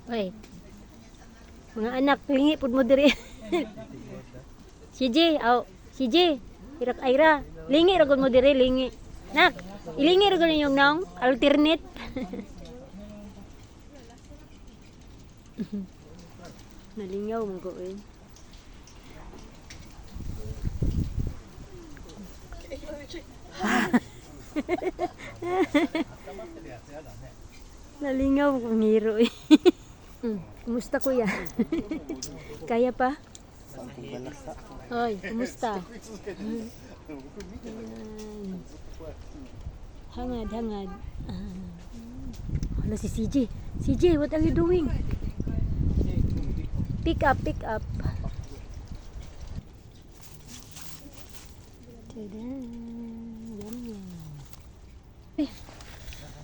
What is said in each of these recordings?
Oy. Mga anak, lingi pud mo diri. Siji, aw, siji. Irak Aira, lingi ra gud mo diri, lingi. Nak, ilingi ra gud yung nang alternate. Nalingaw man ko eh. Nalingaw kong hero eh. Kumusta kuya? Kaya pa? Hoy, kumusta? Hangad, hangad. Hala si CJ. CJ, what are you doing? Pick up, pick up. Tada! Yum, yum.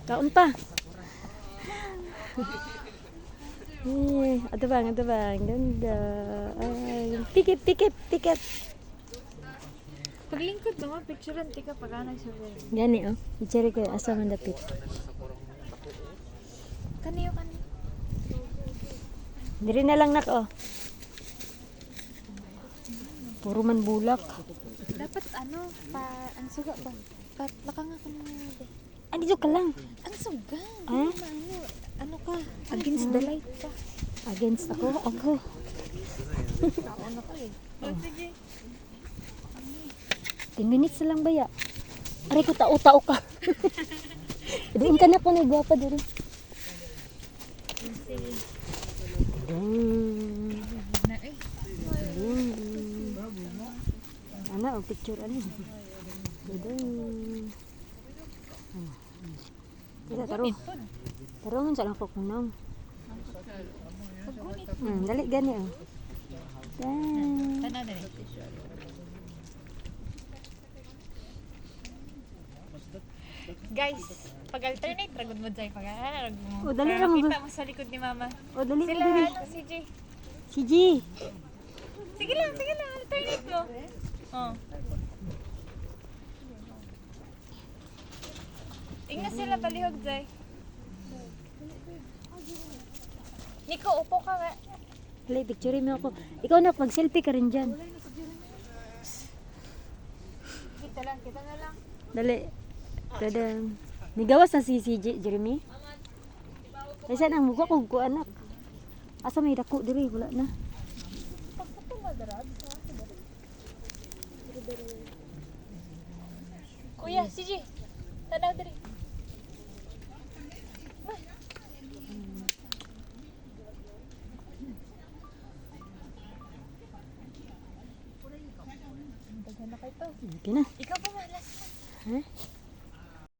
Kaon pa. Ato bang, ato bang. Ganda. Ay, pikit, pikit, pikit. Paglingkod naman, picturean tika pag anay sa rin. Gani oh. I-cherry ko asa man dapit. Kaniyo, kaniyo. Diri na lang nak oh. Puro man bulak. Dapat ano, ang suga ba? Patlaka nga ka naman. Ah, dito ka lang. Ang suga. Ah? Ano ka? Against the light ka. Against ako? Ako. Ano ka eh. Sige. 10 minutes na lang ba ya? Aray ko tao-tao ka. Doon ka na po na gwapa dito. Na eh. Ana, ang picture ano. Kita taro. Taro man sa lang ko kunong. Dali gani oh. Dan. Tana dali. Guys, pag-alternate, ragod mo dyan. Pag-alternate mo. Oh, dali Para lang mo. makita mo sa likod ni Mama. Oh, dali Sila, dali. ano, si J. Si G. Sige lang, alternate mo. Oh. Tingnan sila balihog, Jay. Nico, upo ka nga. Dali, picture mo ako. Ikaw na, mag-selfie ka rin dyan. Kita na lang. Dali. Tadang. Nigawas na si Jeremy. Ay, saan ang mukha ko anak? Asa may dako diri, wala na. Kuya, si J. Tanaw diri. Daghan na kayo to. Okay na. Ikaw pa malas. Ha?